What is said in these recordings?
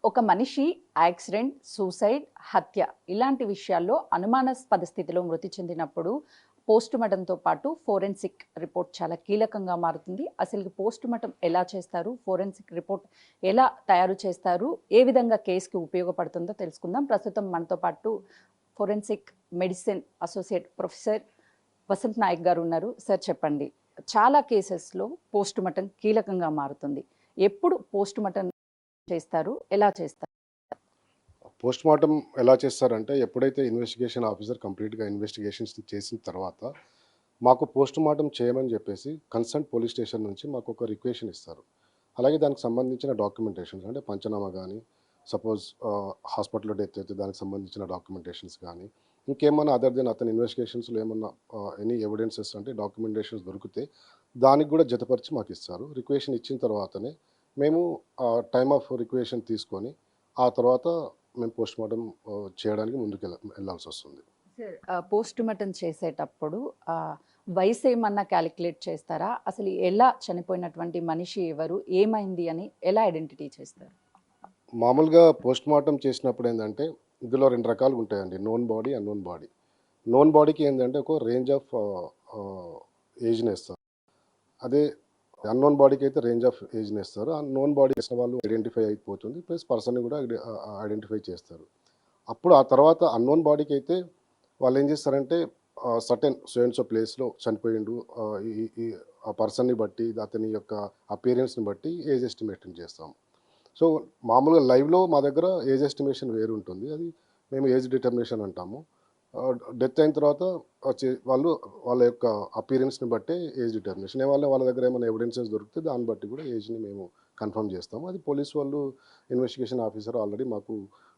ఒక మనిషి accident, suicide, హత్య ఇలాంటి విషయాల్లో అనుమానాస్పద స్థితిలో మృతి చెందినప్పుడు పోస్టుమార్టంతో పాటు ఫోరెన్సిక్ రిపోర్ట్ చాలా కీలకంగా మారుతుంది. అసలు పోస్టుమార్టం ఎలా చేస్తారు, ఫోరెన్సిక్ రిపోర్ట్ ఎలా తయారు చేస్తారు, ఏ విధంగా కేసుకి ఉపయోగపడుతుందో తెలుసుకుందాం. ప్రస్తుతం మనతో పాటు forensic medicine associate professor Vasant Nayak గారు ఉన్నారు. సార్ చెప్పండి, చాలా కేసెస్లో పోస్టుమార్టం కీలకంగా మారుతుంది. ఎప్పుడు పోస్టుమార్టం చేస్తారు, ఎలా చేస్తారు? పోస్ట్ మార్టం ఎలా చేస్తారంటే ఎప్పుడైతే ఇన్వెస్టిగేషన్ ఆఫీసర్ కంప్లీట్గా ఇన్వెస్టిగేషన్స్ చేసిన తర్వాత మాకు పోస్ట్ మార్టం చేయమని చెప్పేసి కన్సర్న్ పోలీస్ స్టేషన్ నుంచి మాకు ఒక రిక్వెషన్ ఇస్తారు. అలాగే దానికి సంబంధించిన డాక్యుమెంటేషన్స్ అంటే పంచనామా కానీ, సపోజ్ హాస్పిటల్లో డెత్ అయితే దానికి సంబంధించిన డాక్యుమెంటేషన్స్ కానీ, ఇంకేమన్నా అదర్ దెన్ అతని ఇన్వెస్టిగేషన్స్లో ఏమన్నా ఎనీ ఎవిడెన్సెస్ అంటే డాక్యుమెంటేషన్స్ దొరికితే దానికి కూడా జతపరిచి మాకు ఇస్తారు. రిక్వెషన్ ఇచ్చిన తర్వాతనే మేము టైమ్ ఆఫ్ రిక్వెషన్ తీసుకొని ఆ తర్వాత మేము పోస్ట్ మార్టం చేయడానికి ముందుకు వెళ్ళాల్సి వస్తుంది. సార్, పోస్టుమార్టం చేసేటప్పుడు వయసు ఏమన్నా క్యాలిక్యులేట్ చేస్తారా? అసలు ఎలా చనిపోయినటువంటి మనిషి ఎవరు, ఏమైంది అని ఎలా ఐడెంటిటీ చేస్తారు? మామూలుగా పోస్ట్ మార్టం చేసినప్పుడు ఏంటంటే ఇందులో రెండు రకాలుగా ఉంటాయండి, known body, unknown body. Known బాడీకి ఏంటంటే ఒక రేంజ్ ఆఫ్ ఏజ్ని ఇస్తారు. అదే అన్నోన్ బాడీకి అయితే రేంజ్ ఆఫ్ ఏజ్ని ఇస్తారు. ఆ నోన్ బాడీ చేసిన వాళ్ళు ఐడెంటిఫై అయిపోతుంది, ప్లస్ పర్సన్ని కూడా ఐడెంటిఫై చేస్తారు. అప్పుడు ఆ తర్వాత అన్నోన్ బాడీకి అయితే వాళ్ళు ఏం చేస్తారంటే సర్టెన్ సో ప్లేస్లో చనిపోయిండు, ఆ పర్సన్ని బట్టి అతని యొక్క అపియరెన్స్ని బట్టి ఏజ్ ఎస్టిమేషన్ చేస్తాం. సో మామూలుగా లైవ్లో మా దగ్గర ఏజ్ ఎస్టిమేషన్ వేరు ఉంటుంది, అది మేము ఏజ్ డిటర్మినేషన్ అంటాము. డెత్ అయిన తర్వాత వాళ్ళు వాళ్ళ యొక్క అపీరెన్స్ని బట్టి ఏజ్ డిటర్మినేషన్, వాళ్ళ దగ్గర ఏమైనా ఎవిడెన్సెస్ దొరికితే దాన్ని బట్టి కూడా ఏజ్ని మేము కన్ఫర్మ్ చేస్తాము. అది పోలీస్ వాళ్ళు ఇన్వెస్టిగేషన్ ఆఫీసర్ ఆల్రెడీ మాకు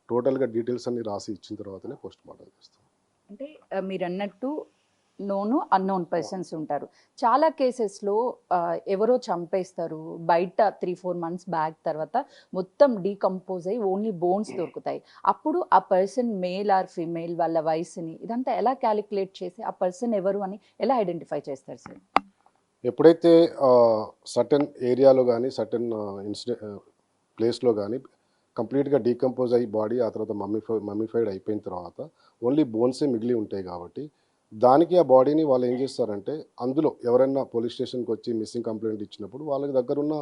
టోటల్గా డీటెయిల్స్ అన్ని రాసి ఇచ్చిన తర్వాతనే పోస్ట్ మార్టం చేస్తాం. అంటే మీరు అన్నట్టు నోను అన్నోన్ పర్సన్స్ ఉంటారు. చాలా కేసెస్లో ఎవరో చంపేస్తారు, బయట 3-4 months బ్యాక్ తర్వాత మొత్తం డీకంపోజ్ అయ్యి ఓన్లీ బోన్స్ దొరుకుతాయి. అప్పుడు ఆ పర్సన్ మేల్ ఆర్ ఫీమేల్, వాళ్ళ వయసుని ఇదంతా ఎలా క్యాలిక్యులేట్ చేసి ఆ పర్సన్ ఎవరు అని ఎలా ఐడెంటిఫై చేస్తారు సార్? ఎప్పుడైతే సర్టెన్ ఏరియాలో కానీ సర్టెన్ ప్లేస్లో కానీ కంప్లీట్గా డీకంపోజ్ అయ్యి బాడీ ఆ తర్వాత మమ్మీఫైడ్ అయిపోయిన తర్వాత ఓన్లీ బోన్సే మిగిలి ఉంటాయి కాబట్టి దానికి ఆ బాడీని వాళ్ళు ఏం చేస్తారంటే అందులో ఎవరైనా పోలీస్ స్టేషన్కి వచ్చి మిస్సింగ్ కంప్లైంట్ ఇచ్చినప్పుడు వాళ్ళకి దగ్గరున్న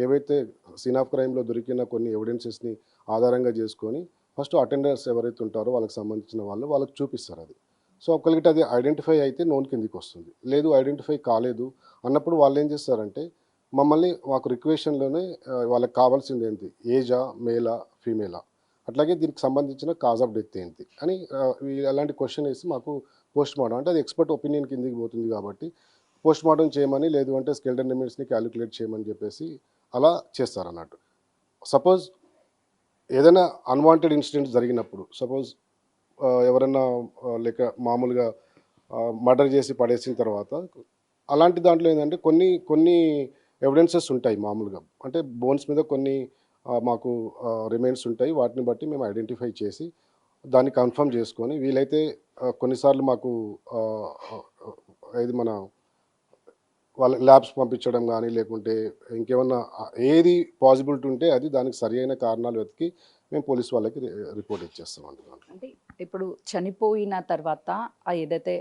ఏవైతే సీన్ ఆఫ్ క్రైమ్లో దొరికిన కొన్ని ఎవిడెన్సెస్ని ఆధారంగా చేసుకొని ఫస్ట్ అటెండర్స్ ఎవరైతే ఉంటారో వాళ్ళకి సంబంధించిన వాళ్ళకి చూపిస్తారు. అది సో ఒకరికి అది ఐడెంటిఫై అయితే నోన్ కిందికి వస్తుంది. లేదు ఐడెంటిఫై కాలేదు అన్నప్పుడు వాళ్ళు ఏం చేస్తారంటే మమ్మల్ని మాకు రిక్వెషన్లోనే వాళ్ళకి కావాల్సింది ఏంటి, ఏజా, మేలా, ఫీమేలా, అట్లాగే దీనికి సంబంధించిన కాజ్ ఆఫ్ డెత్ ఏంటి అని అలాంటి క్వశ్చన్ వేసి మాకు పోస్ట్ మార్టం అంటే అది ఎక్స్పర్ట్ ఒపీనియన్ కిందికి పోతుంది కాబట్టి పోస్ట్ మార్టం చేయమని, లేదు అంటే స్కెల్టన్ రిమైన్స్ని క్యాలిక్యులేట్ చేయమని చెప్పేసి అలా చేస్తారన్నట్టు. సపోజ్ ఏదైనా అన్వాంటెడ్ ఇన్సిడెంట్స్ జరిగినప్పుడు, సపోజ్ ఎవరైనా లేక మామూలుగా మర్డర్ చేసి పడేసిన తర్వాత అలాంటి దాంట్లో ఏంటంటే కొన్ని ఎవిడెన్సెస్ ఉంటాయి మామూలుగా, అంటే బోన్స్ మీద కొన్ని మాకు రిమైన్స్ ఉంటాయి. వాటిని బట్టి మేము ఐడెంటిఫై చేసి దాన్ని కన్ఫర్మ్ చేసుకొని వీలైతే కొన్నిసార్లు మాకు ఇది మన వాళ్ళ ల్యాబ్స్ పంపించడం కానీ, లేకుంటే ఇంకేమన్నా ఏది పాసిబిలిటీ ఉంటే అది దానికి సరి అయిన కారణాలు వెతికి మేము పోలీస్ వాళ్ళకి రిపోర్ట్ ఇచ్చేస్తామండి. అంటే ఇప్పుడు చనిపోయిన తర్వాత ఏదైతే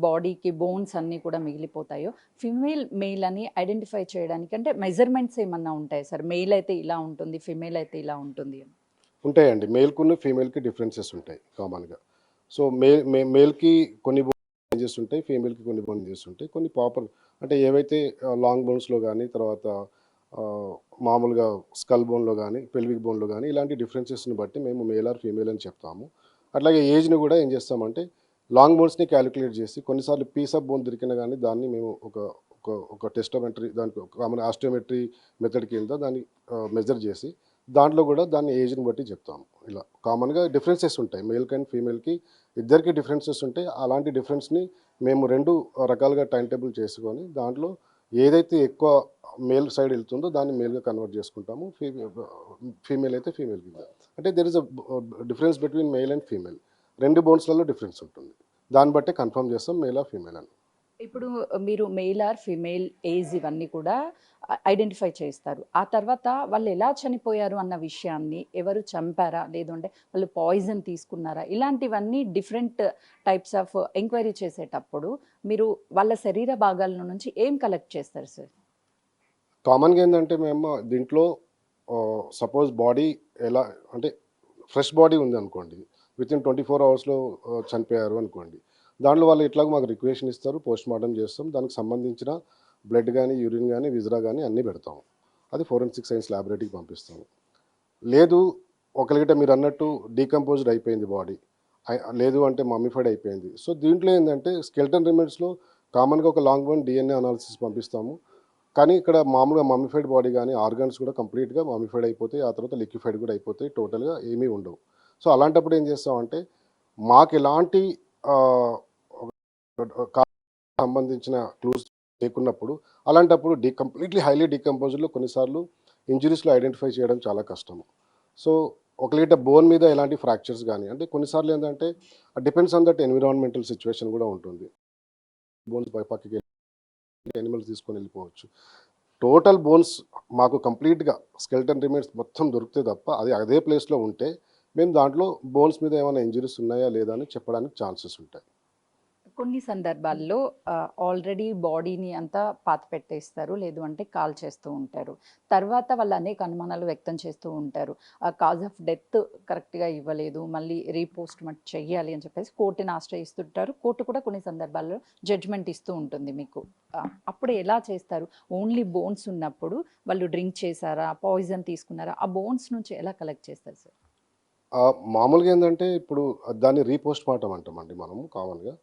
బాడీకి బోన్స్ అన్నీ కూడా మిగిలిపోతాయో ఫిమేల్ మేల్ అని ఐడెంటిఫై చేయడానికి అంటే మెజర్మెంట్స్ ఏమన్నా ఉంటాయి సార్? మెయిల్ అయితే ఇలా ఉంటుంది, ఫిమేల్ అయితే ఇలా ఉంటుంది అని ఉంటాయండి. మేల్కున్న ఫీమేల్కి డిఫరెన్సెస్ ఉంటాయి కామన్గా. సో మేల్కి కొన్ని బోన్స్ ఉంటాయి, ఫీమేల్కి కొన్ని బోన్స్ ఉంటాయి. కొన్ని ప్రాపర్ అంటే ఏవైతే లాంగ్ బోన్స్లో కానీ, తర్వాత మామూలుగా స్కల్ బోన్లో కానీ, పెల్విక్ బోన్లో కానీ ఇలాంటి డిఫరెన్సెస్ని బట్టి మేము మేల్ ఆర్ ఫీమేల్ అని చెప్తాము. అట్లాగే ఏజ్ని కూడా ఏం చేస్తామంటే లాంగ్ బోన్స్ని క్యాలిక్యులేట్ చేసి కొన్నిసార్లు పీస్ ఆఫ్ బోన్ దొరికినా కానీ దాన్ని మేము ఒక టెస్టోమెట్రీ, దానికి కామన్ ఆస్టియోమెట్రీ మెథడ్ కింద దాన్ని మెజర్ చేసి దాంట్లో కూడా దాన్ని ఏజ్ని బట్టి చెప్తాము. ఇలా కామన్గా డిఫరెన్సెస్ ఉంటాయి, మేల్కి అండ్ ఫీమేల్కి ఇద్దరికి డిఫరెన్సెస్ ఉంటాయి. అలాంటి డిఫరెన్స్ని మేము రెండు రకాలుగా టైం టేబుల్ చేసుకొని దాంట్లో ఏదైతే ఎక్కువ మేల్ సైడ్ వెళ్తుందో దాన్ని మేల్గా కన్వర్ట్ చేసుకుంటాము, ఫీమేల్ అయితే ఫీమేల్కి. అంటే there is a difference between male and female, రెండు బోన్స్లలో డిఫరెన్స్ ఉంటుంది, దాన్ని బట్టే కన్ఫర్మ్ చేస్తాం మేల్ ఆర్ ఫీమేల్ అని. ఇప్పుడు మీరు మెయిల్ ఆర్ ఫిమేల్ ఏజ్ ఇవన్నీ కూడా ఐడెంటిఫై చేస్తారు. ఆ తర్వాత వాళ్ళు ఎలా చనిపోయారు అన్న విషయాన్ని, ఎవరు చంపారా, లేదంటే వాళ్ళు పాయిజన్ తీసుకున్నారా, ఇలాంటివన్నీ డిఫరెంట్ టైప్స్ ఆఫ్ ఎంక్వైరీ చేసేటప్పుడు మీరు వాళ్ళ శరీర భాగాల నుంచి ఏం కలెక్ట్ చేస్తారు సార్? కామన్గా ఏంటంటే మేము దీంట్లో సపోజ్ బాడీ ఎలా అంటే ఫ్రెష్ బాడీ ఉంది అనుకోండి, విత్ ఇన్ 24 అవర్స్లో చనిపోయారు అనుకోండి, దాంట్లో వాళ్ళు ఎట్లాగో మాకు రిక్వెషన్ ఇస్తారు, పోస్ట్ మార్టం చేస్తాం, దానికి సంబంధించిన బ్లడ్ కానీ యూరిన్ కానీ విజ్రా కానీ అన్నీ పెడతాము. అది ఫోరెన్సిక్ సైన్స్ ల్యాబొరేటరీకి పంపిస్తాము. లేదు ఒకలిగిట మీరు అన్నట్టు డీకంపోజ్డ్ అయిపోయింది బాడీ, లేదు అంటే మమ్మిఫైడ్ అయిపోయింది. సో దీంట్లో ఏంటంటే స్కెల్టన్ రిమైన్స్లో కామన్గా ఒక లాంగ్ వన్ డిఎన్ఏ అనాలిసిస్ పంపిస్తాము. కానీ ఇక్కడ మామూలుగా మమ్మిఫైడ్ బాడీ కానీ ఆర్గాన్స్ కూడా కంప్లీట్గా మమ్మిఫైడ్ అయిపోతాయి, ఆ తర్వాత లిక్విఫైడ్ కూడా అయిపోతాయి, టోటల్గా ఏమీ ఉండవు. సో అలాంటప్పుడు ఏం చేస్తామంటే మాకు ఎలాంటి సంబంధించిన క్లూస్ లేకున్నప్పుడు, అలాంటప్పుడు కంప్లీట్లీ హైలీ డీకంపోజ్డ్లో కొన్నిసార్లు ఇంజరీస్లో ఐడెంటిఫై చేయడం చాలా కష్టము. సో ఒక లీటర్ బోన్ మీద ఎలాంటి ఫ్రాక్చర్స్ కానీ, అంటే కొన్నిసార్లు ఏంటంటే depends on that environmental situation కూడా ఉంటుంది. బోన్స్ పక్కకి ఎనిమల్స్ తీసుకొని వెళ్ళిపోవచ్చు. టోటల్ బోన్స్ మాకు కంప్లీట్గా స్కెల్టన్ రిమైన్స్ మొత్తం దొరికితే తప్ప అది అదే ప్లేస్లో ఉంటే మేము దాంట్లో బోన్స్ మీద ఏమైనా ఇంజరీస్ ఉన్నాయా లేదా అని చెప్పడానికి ఛాన్సెస్ ఉంటాయి. కొన్ని సందర్భాల్లో ఆల్రెడీ బాడీని అంతా పాతి పెట్టేస్తారు, లేదు అంటే కాల్ చేస్తూ ఉంటారు. తర్వాత వాళ్ళు అనేక అనుమానాలు వ్యక్తం చేస్తూ ఉంటారు. కాజ్ ఆఫ్ డెత్ కరెక్ట్గా ఇవ్వలేదు, మళ్ళీ రీపోస్ట్ మార్టం చెయ్యాలి అని చెప్పేసి కోర్టుని ఆశ్రయిస్తుంటారు. కోర్టు కూడా కొన్ని సందర్భాల్లో జడ్జ్మెంట్ ఇస్తూ ఉంటుంది మీకు. అప్పుడు ఎలా చేస్తారు? ఓన్లీ బోన్స్ ఉన్నప్పుడు వాళ్ళు డ్రింక్ చేశారా, పాయిజన్ తీసుకున్నారా, ఆ బోన్స్ నుంచి ఎలా కలెక్ట్ చేస్తారు సార్? మామూలుగా ఏంటంటే ఇప్పుడు దాన్ని రీపోస్ట్ మార్టం అంటామండి మనము కామన్గా.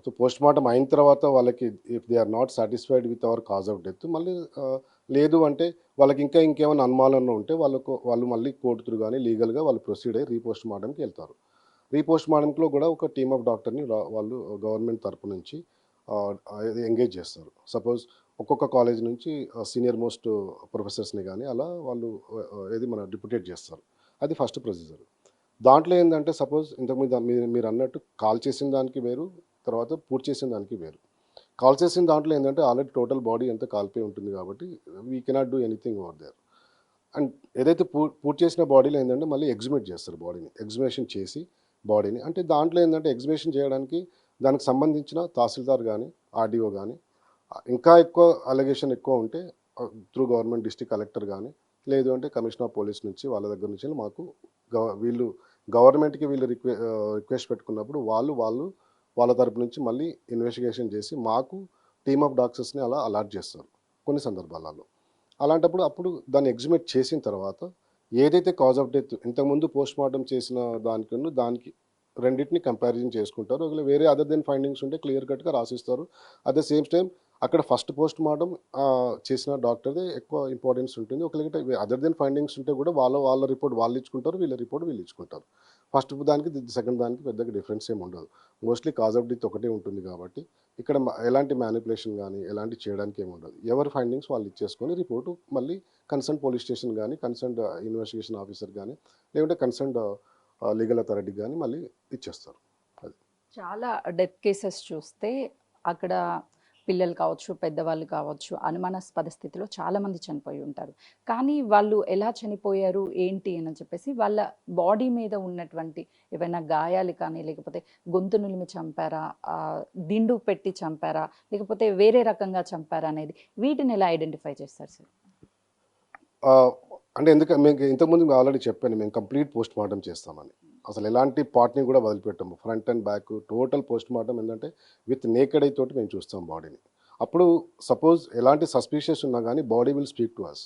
సో పోస్ట్ మార్టం అయిన తర్వాత వాళ్ళకి if they are not satisfied with our cause of death, మళ్ళీ లేదు అంటే వాళ్ళకి ఇంకేమైనా అనుమానాలు ఉంటే వాళ్ళు మళ్ళీ కోర్టు త్రూ కానీ లీగల్గా వాళ్ళు ప్రొసీడ్ అయ్యి రీపోస్ట్ మార్టంకి వెళ్తారు. రీపోస్ట్ మార్టంలో కూడా ఒక టీమ్ ఆఫ్ డాక్టర్ని వాళ్ళు గవర్నమెంట్ తరపు నుంచి ఎంగేజ్ చేస్తారు. సపోజ్ ఒక్కొక్క కాలేజ్ నుంచి సీనియర్ మోస్ట్ ప్రొఫెసర్స్ని కానీ అలా వాళ్ళు ఏది మన డిప్యూటేట్ చేస్తారు. అది ఫస్ట్ ప్రొసీజర్. దాంట్లో ఏంటంటే సపోజ్ ఇంతకుముందు మీరు అన్నట్టు కాల్ చేసిన దానికి వేరు, తర్వాత పూర్తి చేసిన దానికి వేరు. కాల్ చేసిన దాంట్లో ఏంటంటే ఆల్రెడీ టోటల్ బాడీ అంతా కాలిపోయి ఉంటుంది కాబట్టి we cannot do anything over there. And ఏదైతే పూర్తి చేసిన బాడీలో ఏంటంటే మళ్ళీ ఎగ్జిమేట్ చేస్తారు బాడీని, ఎగ్జిమేషన్ చేసి బాడీని, అంటే దాంట్లో ఏంటంటే ఎగ్జిమేషన్ చేయడానికి దానికి సంబంధించిన తహసీల్దార్ కానీ ఆర్డీఓ కానీ, ఇంకా ఎక్కువ అలిగేషన్ ఎక్కువ ఉంటే త్రూ గవర్నమెంట్ డిస్ట్రిక్ట్ కలెక్టర్ కానీ, లేదు అంటే కమిషనర్ ఆఫ్ పోలీస్ నుంచి వాళ్ళ దగ్గర నుంచి మాకు వీళ్ళు గవర్నమెంట్కి వీళ్ళు రిక్వెస్ట్ పెట్టుకున్నప్పుడు వాళ్ళ తరపు నుంచి మళ్ళీ ఇన్వెస్టిగేషన్ చేసి మాకు టీమ్ ఆఫ్ డాక్టర్స్ని అలా అలాట్ చేస్తారు కొన్ని సందర్భాలలో. అలాంటప్పుడు దాన్ని ఎగ్జిమేట్ చేసిన తర్వాత ఏదైతే కాజ్ ఆఫ్ డెత్ ఇంతకుముందు పోస్ట్ మార్టం చేసిన దానికి రెండింటిని కంపారిజన్ చేసుకుంటారు. ఒకవేళ వేరే అదర్ దెన్ ఫైండింగ్స్ ఉంటే క్లియర్ కట్గా రాసిస్తారు. అట్ ద సేమ్ టైం అక్కడ ఫస్ట్ పోస్ట్ మార్టం చేసిన డాక్టర్దే ఎక్కువ ఇంపార్టెన్స్ ఉంటుంది. ఒకవేళ అదర్ దెన్ ఫైండింగ్స్ ఉంటే కూడా వాళ్ళ రిపోర్ట్ వాళ్ళు ఇచ్చుకుంటారు, వీళ్ళ రిపోర్ట్ వీళ్ళు ఇచ్చుకుంటారు. ఫస్ట్ దానికి సెకండ్ దానికి పెద్దగా డిఫరెన్స్ ఏమి ఉండదు. మోస్ట్లీ కాజ్ ఆఫ్ డెత్ ఒకటే ఉంటుంది కాబట్టి ఇక్కడ ఎలాంటి మ్యానిపులేషన్ కానీ ఎలాంటి చేయడానికి ఏమి ఉండదు. ఎవరి ఫైండింగ్స్ వాళ్ళు ఇచ్చేసుకొని రిపోర్టు మళ్ళీ కన్సర్న్ పోలీస్ స్టేషన్ కానీ, కన్సర్న్ ఇన్వెస్టిగేషన్ ఆఫీసర్ కానీ, లేకుంటే కన్సర్న్ లీగల్ అథారిటీకి కానీ మళ్ళీ ఇచ్చేస్తారు. అది చాలా డెత్ కేసెస్ చూస్తే అక్కడ పిల్లలు కావచ్చు, పెద్దవాళ్ళు కావచ్చు, అనుమానాస్పద స్థితిలో చాలామంది చనిపోయి ఉంటారు. కానీ వాళ్ళు ఎలా చనిపోయారు ఏంటి అని చెప్పేసి వాళ్ళ బాడీ మీద ఉన్నటువంటి ఏవైనా గాయాలు కానీ, లేకపోతే గొంతు నులిమి చంపారా, దిండు పెట్టి చంపారా, లేకపోతే వేరే రకంగా చంపారా అనేది వీటిని ఎలా ఐడెంటిఫై చేస్తారు సార్? అంటే మీకు ఇంతకుముందు ఆల్రెడీ చెప్పాను, మేము కంప్లీట్ పోస్ట్ మార్టం చేస్తామని. అసలు ఎలాంటి పార్ట్ని కూడా వదిలిపెట్టాము, front and back total post mortem ఏంటంటే విత్ నేకెడ్ ఐ తోటి మేము చూస్తాం బాడీని. అప్పుడు సపోజ్ ఎలాంటి సస్పీషియస్ ఉన్నా కానీ body will speak to us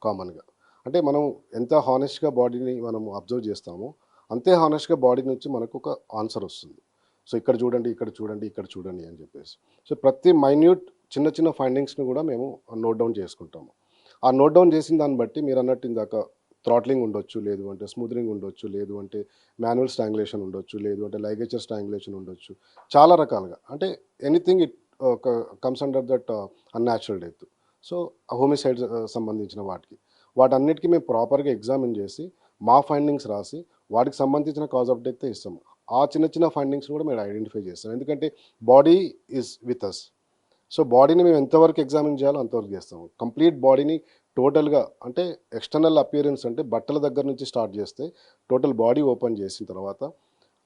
కామన్గా. అంటే మనం ఎంత హానెస్ట్గా బాడీని మనం అబ్జర్వ్ చేస్తామో అంతే హానెస్ట్గా బాడీ నుంచి మనకు ఒక ఆన్సర్ వస్తుంది. సో ఇక్కడ చూడండి, ఇక్కడ చూడండి, ఇక్కడ చూడండి అని చెప్పేసి. సో ప్రతి మైన్యూట్ చిన్న ఫైండింగ్స్ని కూడా మేము నోట్ డౌన్ చేసుకుంటాము. ఆ నోట్ డౌన్ చేసిన దాన్ని బట్టి మీరు అన్నట్టు ఇందాక థ్రాట్లింగ్ ఉండొచ్చు, లేదు అంటే స్మూదరింగ్ ఉండొచ్చు, లేదు అంటే మాన్యువల్ స్ట్రాంగులేషన్ ఉండొచ్చు, లేదు అంటే లైగేచర్ స్ట్రాంగులేషన్ ఉండొచ్చు, చాలా రకాలుగా. అంటే anything it comes under that unnatural death. So homicide సంబంధించిన వాటన్నిటికీ మేము ప్రాపర్గా ఎగ్జామిన్ చేసి మా ఫైండింగ్స్ రాసి వాటికి సంబంధించిన కాజ్ ఆఫ్ డెత్ ఇస్తాము. ఆ చిన్న ఫైండింగ్స్ కూడా మేము ఐడెంటిఫై చేస్తాం. ఎందుకంటే body is with us. So బాడీని మేము ఎంతవరకు ఎగ్జామిన్ చేయాలో అంతవరకు చేస్తాము. కంప్లీట్ బాడీని టోటల్గా అంటే ఎక్స్టర్నల్ అపియరెన్స్ అంటే బట్టల దగ్గర నుంచి స్టార్ట్ చేస్తే టోటల్ బాడీ ఓపెన్ చేసిన తర్వాత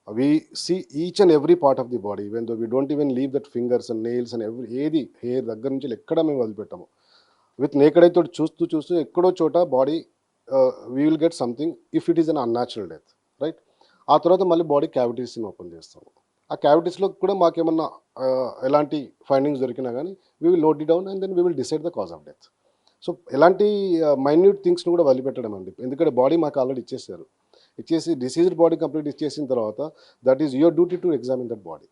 we see each and every part of the body even though we don't even leave that fingers and nails and ఏది హెయిర్ దగ్గర నుంచి ఎక్కడ మేము వదిలిపెట్టాము. విత్ నేకెడ్ ఐ తోటి చూస్తూ చూస్తూ ఎక్కడో చోట body we will get something if it is un unnatural death, right. ఆ తర్వాత మళ్ళీ బాడీ క్యావిటీస్ని ఓపెన్ చేస్తాము. ఆ క్యావిటీస్లో కూడా మాకేమన్నా ఎలాంటి ఫైండింగ్స్ దొరికినా కానీ we will note it down and then we will decide the cause of death. So ఎలాంటి మైన్యూట్ థింగ్స్ని కూడా వదిలిపెట్టడం అండి, ఎందుకంటే బాడీ మాకు ఆల్రెడీ ఇచ్చేసారు. ఇచ్చేసి డిసీజ్డ్ బాడీ కంప్లీట్ ఇచ్చేసిన తర్వాత that is your duty to examine that body.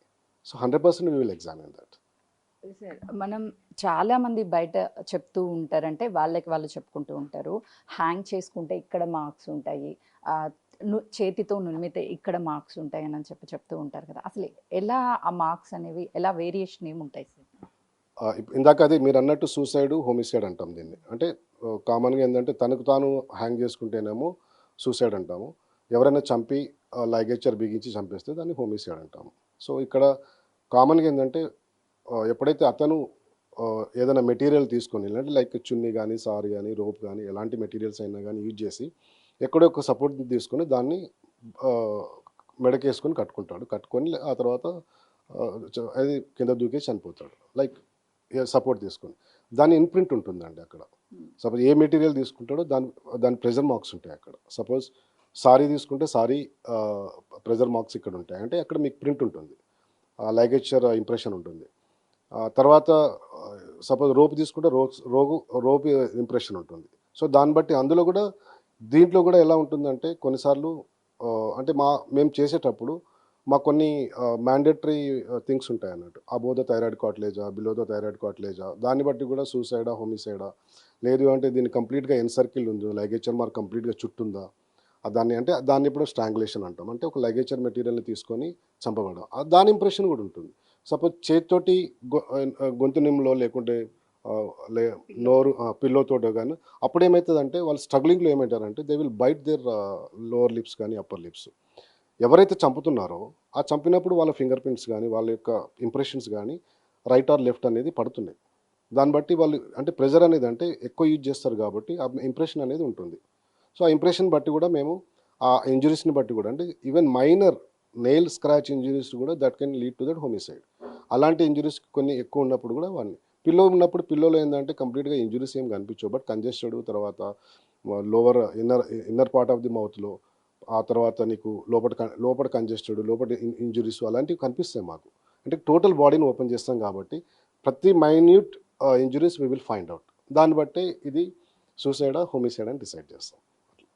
So 100% we will examine that. Sir మనం చాలా మంది బయట చెప్తూ ఉంటారంటే వాళ్ళకి వాళ్ళు చెప్పుకుంటూ ఉంటారు, హ్యాంగ్ చేసుకుంటే ఇక్కడ మార్క్స్ ఉంటాయి, చేతితో నులిమితే ఇక్కడ మార్క్స్ ఉంటాయి అని చెప్తూ ఉంటారు కదా. అసలు ఎలా ఆ మార్క్స్ అనేవి ఎలా వేరియేషన్ ఏమి ఉంటాయి సార్? ఇందాక అది మీరు అన్నట్టు సూసైడ్ హోమిసైడ్ అంటాం దీన్ని. అంటే కామన్గా ఏంటంటే తనకు తాను హ్యాంగ్ చేసుకుంటేనేమో సూసైడ్ అంటాము, ఎవరైనా చంపి లైగేచర్ బిగించి చంపేస్తే దాన్ని హోమిసైడ్ అంటాము. సో ఇక్కడ కామన్గా ఏంటంటే ఎప్పుడైతే అతను ఏదైనా మెటీరియల్ తీసుకొని అంటే లైక్ చున్నీ కానీ సారీ కానీ రోప్ కానీ ఎలాంటి మెటీరియల్స్ అయినా కానీ యూజ్ చేసి ఎక్కడో ఒక సపోర్ట్ తీసుకొని దాన్ని మెడకేసుకొని కట్టుకొని ఆ తర్వాత అది కింద దూకేసి చనిపోతాడు, లైక్ సపోర్ట్ తీసుకొని. దాని ఇన్ప్రింట్ ఉంటుందండి అక్కడ. సపోజ్ ఏ మెటీరియల్ తీసుకుంటాడో దాని ప్రెజర్ మార్క్స్ ఉంటాయి అక్కడ. సపోజ్ సారీ తీసుకుంటే సారీ ప్రెజర్ మార్క్స్ ఇక్కడ ఉంటాయి, అంటే అక్కడ మీకు ప్రింట్ ఉంటుంది, లైగేచర్ ఇంప్రెషన్ ఉంటుంది. తర్వాత సపోజ్ రోప్ తీసుకుంటే రోప్ ఇంప్రెషన్ ఉంటుంది. సో దాన్ని బట్టి అందులో కూడా దీంట్లో కూడా ఎలా ఉంటుందంటే కొన్నిసార్లు అంటే మేము చేసేటప్పుడు మాకు కొన్ని మ్యాండేటరీ థింగ్స్ ఉంటాయి అన్నట్టు. అబోవ్ ద థైరాయిడ్ కార్టిలేజా, బిలో ద థైరాయిడ్ కార్టిలేజా, దాన్ని బట్టి కూడా సూసైడా హోమిసైడా, లేదు అంటే దీన్ని కంప్లీట్గా ఎన్సర్కిల్ ఉందో లైగేచర్ మార్క్ కంప్లీట్గా చుట్టుందా, దాన్ని ఇప్పుడు స్ట్రాంగులేషన్ అంటాం. అంటే ఒక లైగేచర్ మెటీరియల్ని తీసుకొని చంపబడడం, దాని ఇంప్రెషన్ కూడా ఉంటుంది. సపోజ్ చేతితోటి గొంతు నిమ్లో లేకుంటే నోరు పిల్లోతోటో కానీ అప్పుడు ఏమవుతుందంటే వాళ్ళు స్ట్రగ్లింగ్లో ఏమంటారంటే they will bite their lower lips కానీ అప్పర్ లిప్స్. ఎవరైతే చంపుతున్నారో ఆ చంపినప్పుడు వాళ్ళ ఫింగర్ ప్రింట్స్ కానీ వాళ్ళ యొక్క ఇంప్రెషన్స్ కానీ రైట్ ఆర్ లెఫ్ట్ అనేది పడుతున్నాయి. దాన్ని బట్టి వాళ్ళు అంటే ప్రెజర్ అనేది అంటే ఎక్కువ యూజ్ చేస్తారు కాబట్టి ఆ ఇంప్రెషన్ అనేది ఉంటుంది. సో ఆ ఇంప్రెషన్ బట్టి కూడా మేము ఆ ఇంజురీస్ని బట్టి కూడా అంటే even minor nail scratch injuries కూడా that can lead to that homicide. అలాంటి ఇంజురీస్ కొన్ని ఎక్కువ ఉన్నప్పుడు కూడా వాడిని పిల్లో ఉన్నప్పుడు పిల్లోలో ఏంటంటే కంప్లీట్గా ఇంజురీస్ ఏం కనిపించవు, బట్ కంజెస్టెడ్ తర్వాత lower inner part of the మౌత్లో, ఆ తర్వాత నీకు లోపల కంజెస్టెడ్ లోపల ఇంజురీస్ అలాంటివి కనిపిస్తాయి మాకు. అంటే టోటల్ బాడీని ఓపెన్ చేస్తాం కాబట్టి ప్రతి minute injuries we will find out. దాన్ని బట్టే ఇది సూసైడా హోమిసైడ్ అని డిసైడ్ చేస్తాం.